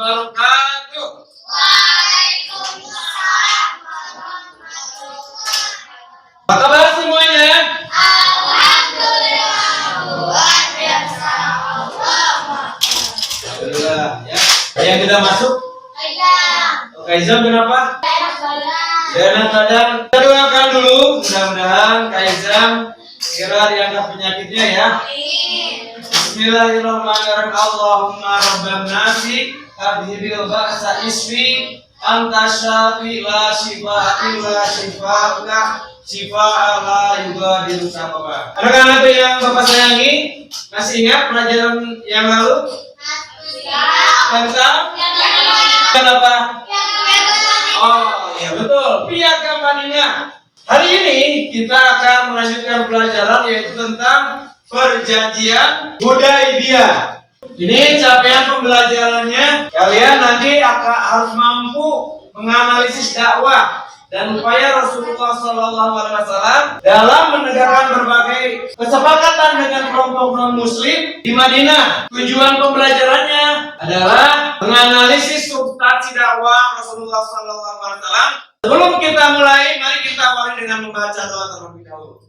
wabarakatuh. Waalaikumsalam warahmatullahi. Apa kabar semuanya? Alhamdulillah, luar biasa. Alhamdulillah ya. Yang kita masuk? Iya. Oke, Izam kenapa? Jangan kadang kita doakan dulu, mudah-mudahan Kak Izam segera diangkat penyakitnya ya. Bismillahirrahmanirrahim. Allahumma rabban nasi adhibil ba'sa ismi anta syafi la shifa illa shifa'uka shifa'a la yughadiru saqama. Anak-anak yang Bapak sayangi, masih ingat pelajaran yang lalu? Tentang kenapa? Oh ya betul, Piagam Madinah. Hari ini kita akan melanjutkan pelajaran yaitu tentang Perjanjian Hudaibiyah. Ini capaian pembelajarannya. Kalian nanti akan harus mampu menganalisis dakwah dan upaya Rasulullah SAW dalam menegakkan berbagai kesepakatan dengan kelompok non-Muslim di Madinah. Tujuan pembelajarannya adalah menganalisis substansi dakwah Rasulullah SAW. Sebelum kita mulai, mari kita awali dengan membaca doa terlebih dahulu.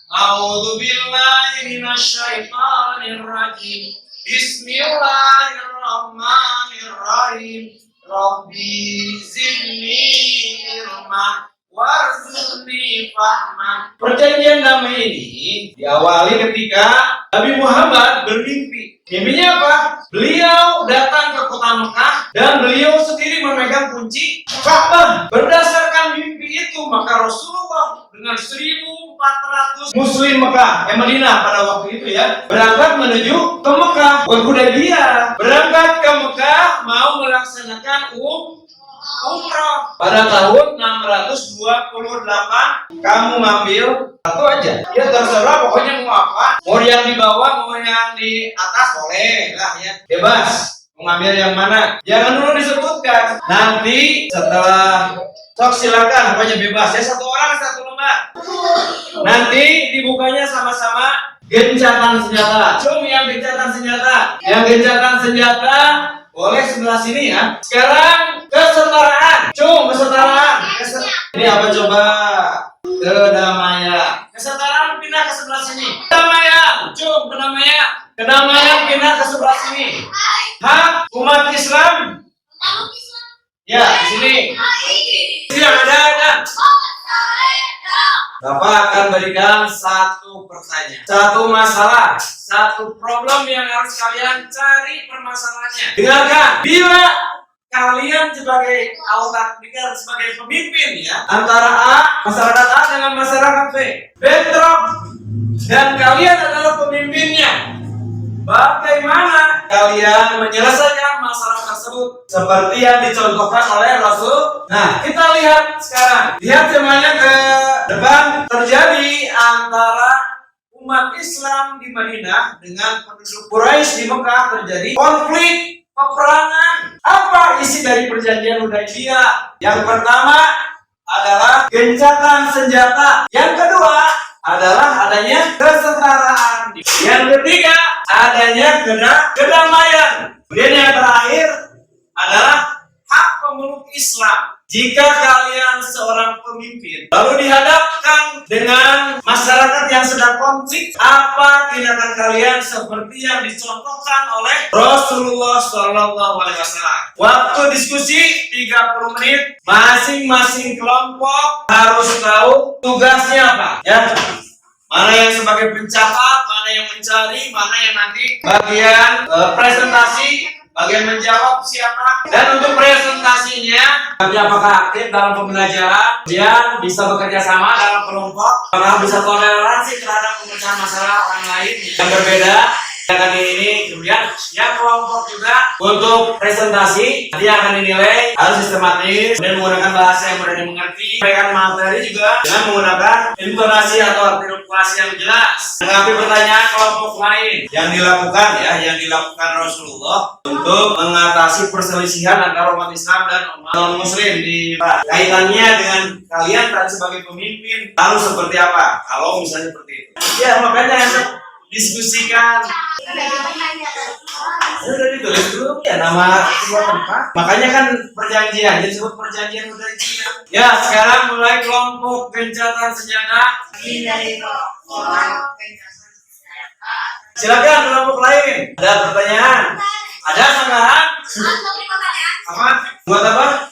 A'udzu billahi minasyaitonir rajim. Bismillahirrahmanirrahim. Rabbi zidni ilma warzuqni fahma. Perjanjian damai ini diawali ketika Nabi Muhammad bermimpi. Mimpinya apa? Beliau datang ke kota Mekah dan beliau sendiri memegang kunci Ka'bah. Berdasarkan mimpi itu, maka Rasulullah dengan 1.400 Muslim Mekah, Madinah pada waktu itu ya, berangkat menuju ke Mekah, Hudaibiyah. Berangkat ke Mekah mau melaksanakan umrah pada tahun 628. Kamu ngambil satu aja, ya terserah pokoknya mau apa, mau yang di bawah mau yang di atas boleh lah ya, bebas mau ngambil yang mana, jangan dulu disebutkan. Nanti setelah sok silakan, pokoknya bebas ya, satu orang satu lembar. Nanti dibukanya sama-sama gencatan senjata. Cum yang gencatan senjata, yang gencatan senjata boleh sebelah sini ya. Sekarang kesetaraan. Cum, kesetaraan. Ini apa coba? Kedamaian. Kesetaraan pindah ke sebelah sini. Kedamaian. Cum, kedamaian. Kedamaian pindah ke sebelah sini. Hak umat Islam. Ya, di sini. Sini ada. Bapak akan berikan satu pertanyaan, satu masalah, satu problem yang harus kalian cari permasalahannya. Dengarkan, bila kalian sebagai sebagai pemimpin ya, antara A, masyarakat A dengan masyarakat B, bentrok dan kalian adalah pemimpinnya, bagaimana kalian menyelesaikan masalah tersebut seperti yang dicontohkan oleh Rasul? Nah, kita lihat sekarang. Lihat semuanya ke depan. Terjadi antara umat Islam di Madinah dengan penduduk Quraisy di Mekah, terjadi konflik, peperangan. Apa isi dari perjanjian Hudaibiyah? Yang pertama adalah gencatan senjata. Yang kedua adalah adanya kesetaraan. Yang ketiga adanya kedamaian. Kemudian yang terakhir adalah hak pemeluk Islam. Jika kalian seorang pemimpin lalu dihadapkan dengan masyarakat yang sedang konflik, apa tindakan kalian seperti yang dicontohkan oleh Rasulullah SAW? Waktu diskusi 30 menit, masing-masing kelompok harus tahu tugasnya apa ya. Mana yang sebagai pencatat, mana yang mencari, mana yang nanti bagian presentasi, bagian menjawab siapa. Dan untuk presentasinya, bagi apakah aktif dalam pembelajaran, dia bisa bekerja sama dalam kelompok, apakah bisa toleransi terhadap pemecahan masalah orang lain yang berbeda dengan ini. Kemudian yang kelompok juga untuk presentasi nanti akan dinilai harus sistematis dan menggunakan bahasa yang mudah dimengerti, sampaikan materi juga dengan menggunakan intonasi atau artikulasi yang jelas. Menanggapi pertanyaan kelompok lain yang dilakukan Rasulullah untuk mengatasi perselisihan antara umat Islam dan umat non-Muslim di kaitannya dengan kalian tadi sebagai pemimpin harus seperti apa kalau misalnya seperti itu. Ya makanya diskusikan. Ini udah ditulis dulu ya nama sebuah tempat. Makanya kan perjanjian, disebut perjanjian Hudaibiyah. Ya, sekarang mulai kelompok gencatan senjata. Silakan kelompok lain. Ada pertanyaan? Ada tambahan? Apa? Buat apa?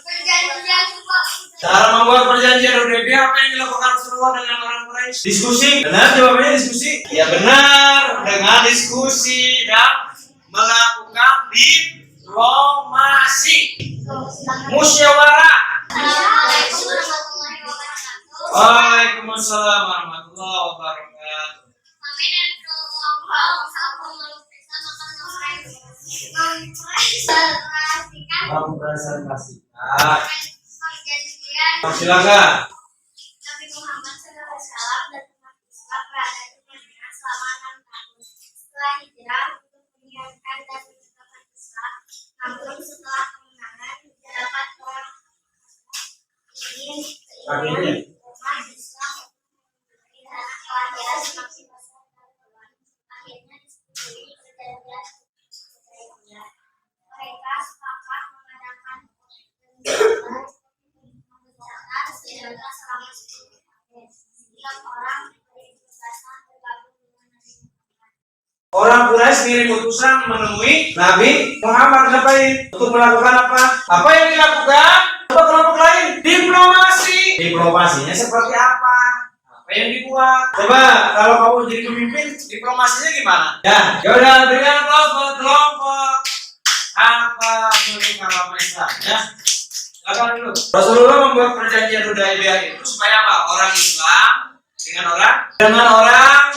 Cara membuat perjanjian Hudaibiyah, apa yang dilakukan Rasulullah dengan orang Quraisy? Diskusi. Benar jawabannya diskusi? Ya benar, dengan diskusi dan melakukan diplomasi, musyawarah. Waalaikumsalam warahmatullahi wabarakatuh. Kamu presentasikan. Silakan. Nabi Muhammad SAW dan umat Islam berada di Madinah selama 6 tahun. Setelah hijrah untuk menyiarkan dan menegakkan Islam, namun setelah kemenangan terdapat orang ingin keinginan umat Islam memberi tanah kelahiran semakin besar dan luas. Akhirnya disetujui perjanjian Hudaibiyah. Mereka sepakat mengadakan senjata selama 10 tahun. Setiap orang diberi tugasan bergabung dengan Nabi Muhammad. Orang Quraisy kirim utusan menemui Nabi Muhammad ngapain? Untuk melakukan apa? Apa yang dilakukan? Coba kelompok lain, diplomasi. Diplomasinya seperti apa? Apa yang dibuat? Coba kalau kamu jadi pemimpin, diplomasinya gimana? Ya udah berikan aplaus buat kelompok apa mereka Islam ya. Silakan dulu. Rasulullah membuat perjanjian Hudaibiyah itu supaya apa? Orang Islam dengan orang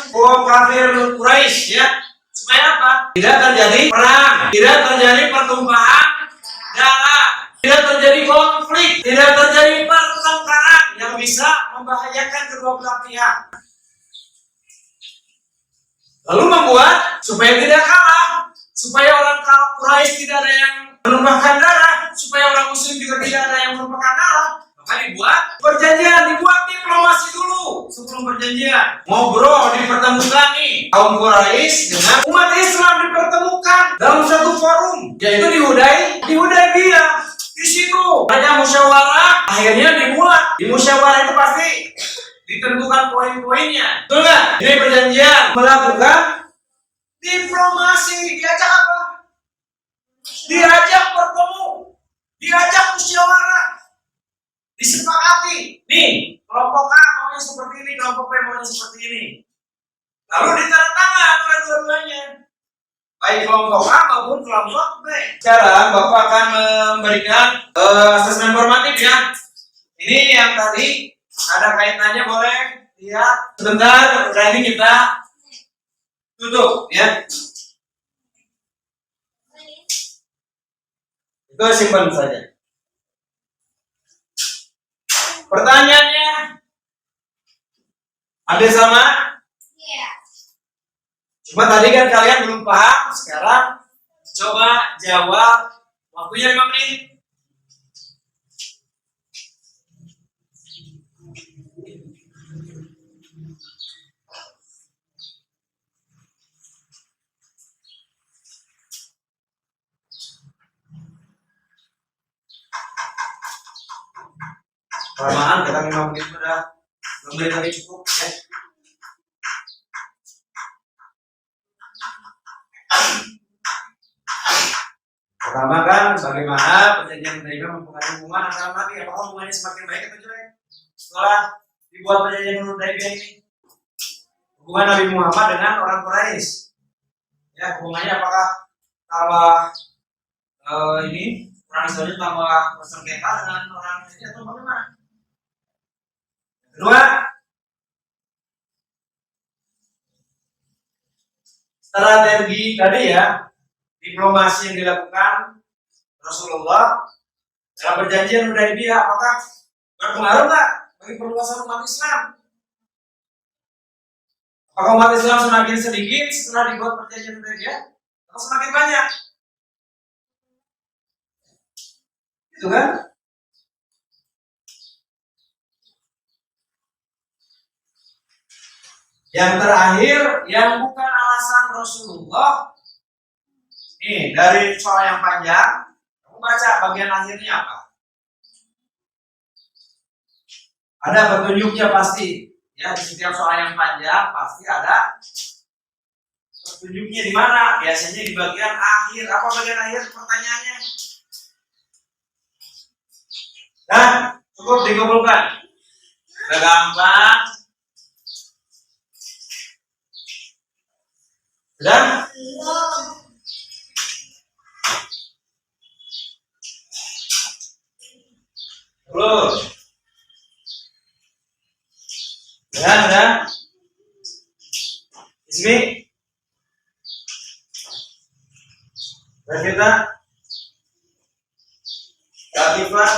kafir Quraisy ya. Supaya apa? Tidak terjadi perang, tidak terjadi pertumpahan darah, tidak terjadi konflik, tidak terjadi pertengkaran yang bisa membahayakan kedua belah pihak. Lalu membuat supaya tidak kalah, supaya orang Quraisy tidak ada yang menumpahkan darah, supaya orang Muslim juga tidak ada yang menumpahkan darah. Maka dibuat perjanjian, dibuat diplomasi dulu sebelum perjanjian. Ngobrol, dipertemukan nih kaum Quraisy dengan umat Islam dipertemukan dalam satu forum, yaitu di Hudaibiyah. Di situ ada musyawarah, akhirnya dibuat. Di musyawarah itu pasti ditentukan poin-poinnya. Betul nggak? Ini perjanjian melakukan diplomasi. Diajak apa? Diajak bertemu, diajak musyawarah, disepakati. Nih, kelompok A maunya seperti ini, kelompok B maunya seperti ini. Lalu ditandatangan oleh dua-duanya, baik kelompok A maupun kelompok B. Sekarang Bapak akan memberikan asesmen formatif ya. Ini yang tadi ada kaitannya, boleh lihat sebentar. Udah ini kita tutup ya. Itu simpan saja. Pertanyaannya ada sama? Iya. Cuma tadi kan kalian belum paham. Sekarang coba jawab. Waktunya 5 menit. Kelamaan kita 5 menit sudah. 5 menit lagi cukup ya. Pertama kan bagaimana perjanjian Hudaibiyah mempengaruhi hubungan antara Nabi. Apakah hubungannya semakin baik atau jelek setelah dibuat perjanjian Hudaibiyah ini? Hubungan Nabi Muhammad dengan orang Quraisy, ya hubungannya apakah tambah ini orang Islam tambah bersengketa dengan orang ini atau bagaimana? Kedua, strategi tadi ya, diplomasi yang dilakukan Rasulullah dalam perjanjian Hudaibiyah apakah berpengaruh nggak bagi perluasan umat Islam? Apakah umat Islam semakin sedikit setelah dibuat perjanjian Hudaibiyah atau semakin banyak? Itu kan? Yang terakhir, yang bukan alasan Rasulullah. Nih, dari soal yang panjang, kamu baca bagian akhirnya apa? Ada petunjuknya pasti. Ya, di setiap soal yang panjang pasti ada petunjuknya di mana? Biasanya di bagian akhir. Apa bagian akhir pertanyaannya? Dan cukup dikumpulkan. Udah gampang. Sudah? Terus. Udah? Ismi? Dan kita? Latifah?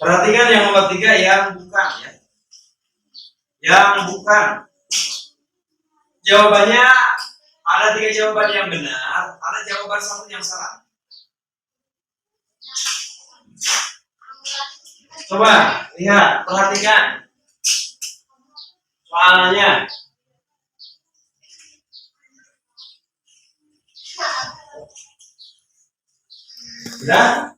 Perhatikan yang nomor 3, yang bukan ya. Yang bukan. Jawabannya ada 3 jawaban yang benar, ada jawaban 1 yang salah. Coba lihat, perhatikan soalnya. Sudah?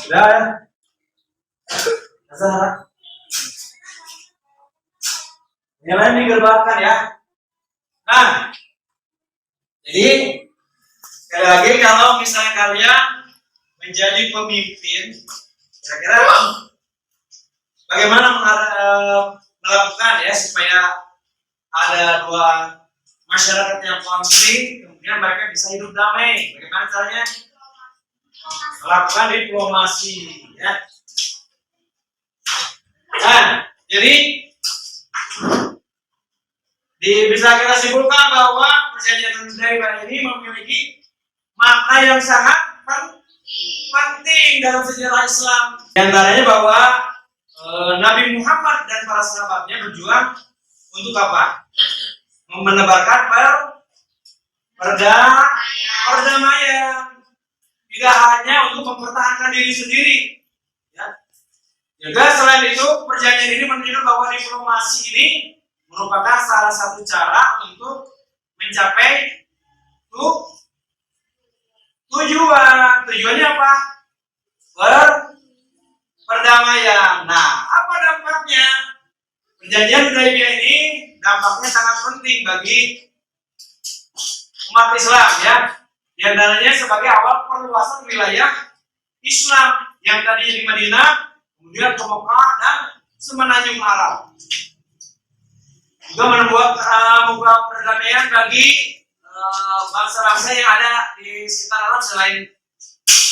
Sudah ya? Sudah. Yang lain digerbangkan ya. Nah, jadi sekali lagi kalau misalnya kalian menjadi pemimpin, kira-kira bagaimana melakukan ya supaya ada 2 masyarakat yang konflik, kemudian mereka bisa hidup damai. Bagaimana caranya? Melakukan diplomasi ya. Nah, jadi bisa kita simpulkan bahwa perjanjian Hudaibiyah ini memiliki makna yang sangat penting dalam sejarah Islam. Di antaranya bahwa Nabi Muhammad dan para sahabatnya berjuang untuk apa? Menebarkan perdamaian. Tidak hanya untuk mempertahankan diri sendiri. Ya. Juga selain itu, perjanjian ini menunjukkan bahwa diplomasi ini merupakan salah satu cara untuk mencapai tujuan. Tujuannya apa? Perdamaian. Nah, apa dampaknya? Perjanjian Hudaibiyah ini dampaknya sangat penting bagi umat Islam ya. Di antaranya sebagai awal perluasan wilayah Islam yang tadinya di Madinah, kemudian ke Mekah dan semenanjung Arab. Juga membuat perdamaian bagi bangsa-bangsa yang ada di sekitar Arab selain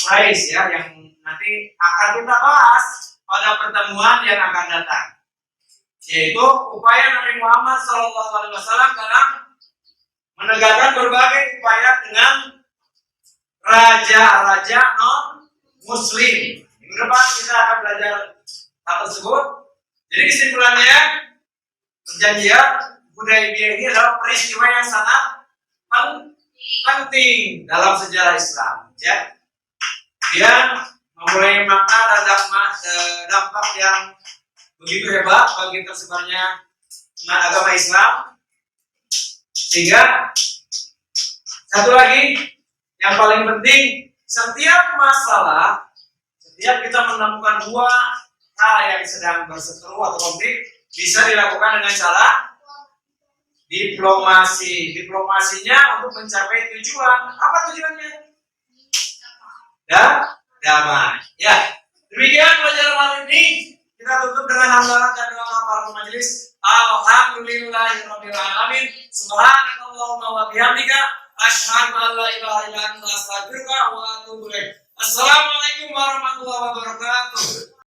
Quraisy ya, yang nanti akan kita bahas pada pertemuan yang akan datang, yaitu upaya Nabi Muhammad SAW dalam menegakkan berbagai upaya dengan raja-raja non-Muslim. Minggu depan kita akan belajar hal tersebut. Jadi kesimpulannya, perjanjian Hudaibiyah ini adalah peristiwa yang sangat penting dalam sejarah Islam. Ya, dia memulai makna dan dampak yang begitu hebat bagi tersebarnya agama Islam. Sehingga satu lagi yang paling penting, setiap kita menemukan 2 hal yang sedang berseteru atau konflik, bisa dilakukan dengan cara diplomasi. Diplomasinya untuk mencapai tujuan. Apa tujuannya? Damai. Ya, demikian pelajaran kali ini. Kita tutup dengan hamdalah dan doa para majelis. Alhamdulillahirabbil alamin. Subhanakallahumma wa bihamdika asyhadu an la ilaha illa anta astaghfiruka wa atubu ilaik. Assalamualaikum warahmatullahi wabarakatuh.